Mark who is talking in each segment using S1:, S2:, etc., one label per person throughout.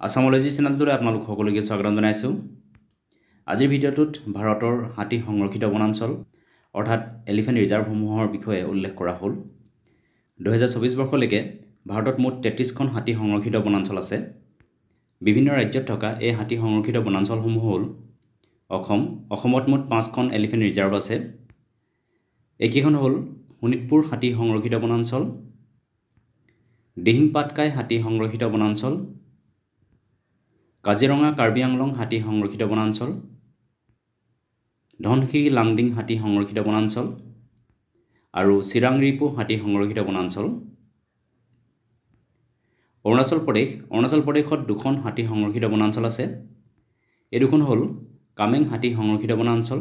S1: আসামোলজি চেনেলটোৰে আপোনালোক সকলোকে স্বাগতম জনাইছোঁ। আজিৰ ভিডিঅ'টোত ভাৰতৰ হাতী সংৰক্ষিত বনাঞ্চল অৰ্থাৎ এলিফেণ্ট ৰিজাৰ্ভসমূহৰ বিষয়ে উল্লেখ কৰা হ'ল। 2024 বৰ্ষলৈকে ভাৰতত মুঠ 33খন হাতী সংৰক্ষিত বনাঞ্চল আছে। বিভিন্ন ৰাজ্যত থকা এই হাতী সংৰক্ষিত বনাঞ্চলসমূহ হ'ল অসমত মুঠ 5খন এলিফেণ্ট ৰিজাৰ্ভ আছে। এইকেইখন হ'ল শোণিতপুৰ হাতী সংৰক্ষিত বনাঞ্চল, দিহিং পাটকাই হাতী সংৰক্ষিত বনাঞ্চল, কাজিৰঙা কাৰ্বি আংলং হাতী সংৰক্ষিত বনাঞ্চল, ধনশিৰি লাংডিং হাতী সংৰক্ষিত বনাঞ্চল আৰু চিৰাং ৰিপু হাতী সংৰক্ষিত বনাঞ্চল। অৰুণাচল প্ৰদেশত 2খন হাতী সংৰক্ষিত বনাঞ্চল আছে। এই দুখন হ'ল কামেং হাতী সংৰক্ষিত বনাঞ্চল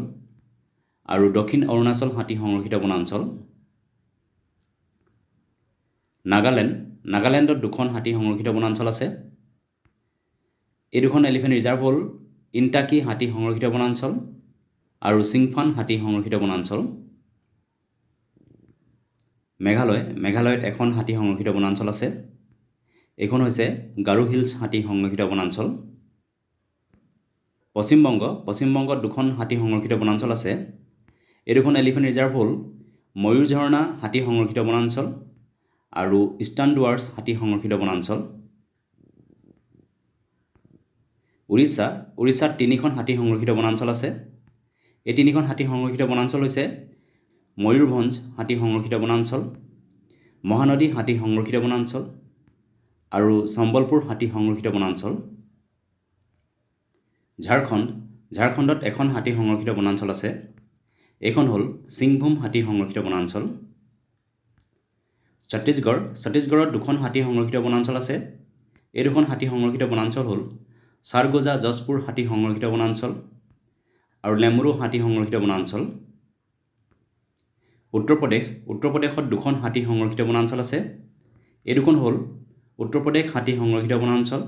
S1: আৰু দক্ষিণ অৰুণাচল হাতী সংৰক্ষিত বনাঞ্চল। নাগালেণ্ডত 2খন হাতী সংৰক্ষিত বনাঞ্চল আছে। এই দুখন এলিফেণ্ট ৰিজাৰ্ভ হ'ল ইনটাকি হাতী সংৰক্ষিত বনাঞ্চল আৰু চিংফান হাতী সংৰক্ষিত বনাঞ্চল। মেঘালয়ত এখন হাতী সংৰক্ষিত বনাঞ্চল আছে। এইখন হৈছে গাৰো হিলছ হাতী সংৰক্ষিত বনাঞ্চল। পশ্চিমবংগত 2খন হাতী সংৰক্ষিত বনাঞ্চল আছে। এই দুখন এলিফেণ্ট ৰিজাৰ্ভ হ'ল ময়ূৰ ঝৰ্ণা হাতী সংৰক্ষিত বনাঞ্চল আৰু ইষ্টাৰ্ণ ডুৱাৰ্ছ হাতী সংৰক্ষিত বনাঞ্চল। উৰিষ্যাত 3খন হাতী সংৰক্ষিত বনাঞ্চল আছে। এই 3খন হাতী সংৰক্ষিত বনাঞ্চল হৈছে ময়ূৰভঞ্জ হাতী সংৰক্ষিত বনাঞ্চল, মহানদী হাতী সংৰক্ষিত বনাঞ্চল আৰু সম্বলপুৰ হাতী সংৰক্ষিত বনাঞ্চল। ঝাৰখণ্ডত এখন হাতী সংৰক্ষিত বনাঞ্চল আছে। এইখন হ'ল সিংভূম হাতী সংৰক্ষিত বনাঞ্চল। ছত্তীশগড়ত 2খন হাতী সংৰক্ষিত বনাঞ্চল আছে। এই দুখন হাতী সংৰক্ষিত বনাঞ্চল হ'ল চাৰগোজা জজপুৰ হাতী সংৰক্ষিত বনাঞ্চল আৰু লেমুৰু হাতী সংৰক্ষিত বনাঞ্চল। উত্তৰ প্ৰদেশত 2খন হাতী সংৰক্ষিত বনাঞ্চল আছে। এই দুখন হ'ল উত্তৰ প্ৰদেশ হাতী সংৰক্ষিত বনাঞ্চল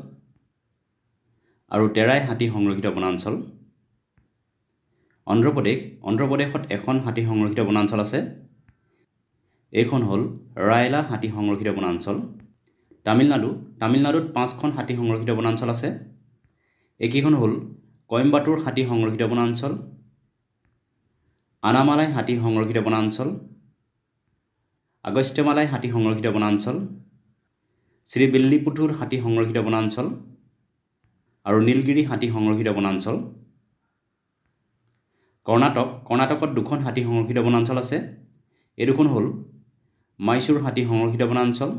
S1: আৰু তেৰাই হাতী সংৰক্ষিত বনাঞ্চল। অন্ধ্ৰপ্ৰদেশত এখন হাতী সংৰক্ষিত বনাঞ্চল আছে। এইখন হ'ল ৰায়লা হাতী সংৰক্ষিত বনাঞ্চল। তামিলনাডুত 5খন হাতী সংৰক্ষিত বনাঞ্চল আছে। এইকেইখন হ'ল কইম্বাটুৰ হাতী সংৰক্ষিত বনাঞ্চল, আনামালাই হাতী সংৰক্ষিত বনাঞ্চল, আগষ্ট্যমালাই হাতী সংৰক্ষিত বনাঞ্চল, শ্ৰীবিল্লিপুথুৰ হাতী সংৰক্ষিত বনাঞ্চল আৰু নীলগিৰি হাতী সংৰক্ষিত বনাঞ্চল। কৰ্ণাটকত 2খন হাতী সংৰক্ষিত বনাঞ্চল আছে। এই দুখন হ'ল মাইচুৰ হাতী সংৰক্ষিত বনাঞ্চল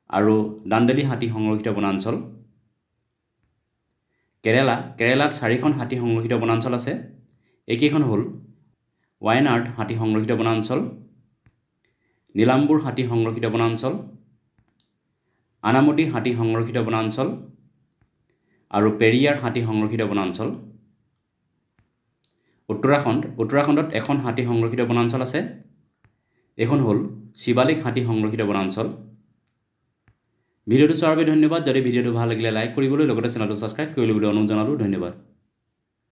S1: আৰু দাণ্ডেলি হাতী সংৰক্ষিত বনাঞ্চল। কেৰেলাত 4খন হাতী সংৰক্ষিত বনাঞ্চল আছে। এইকেইখন হ'ল ৱায়নাড হাতী সংৰক্ষিত বনাঞ্চল, নীলাম্বুৰ হাতী সংৰক্ষিত বনাঞ্চল, আনামুদি হাতী সংৰক্ষিত বনাঞ্চল আৰু পেৰিয়াৰ হাতী সংৰক্ষিত বনাঞ্চল। উত্তৰাখণ্ডত এখন হাতী সংৰক্ষিত বনাঞ্চল আছে। এইখন হ'ল শিৱালিক হাতী সংৰক্ষিত বনাঞ্চল। ভিডিঅ'টো চোৱাৰ বাবে ধন্যবাদ। যদি ভিডিঅ'টো ভাল লাগিলে লাইক কৰিবলৈ লগতে চেনেলটো ছাবস্ক্ৰাইব কৰি ল'বলৈ অনুৰোধ জনালোঁ। ধন্যবাদ।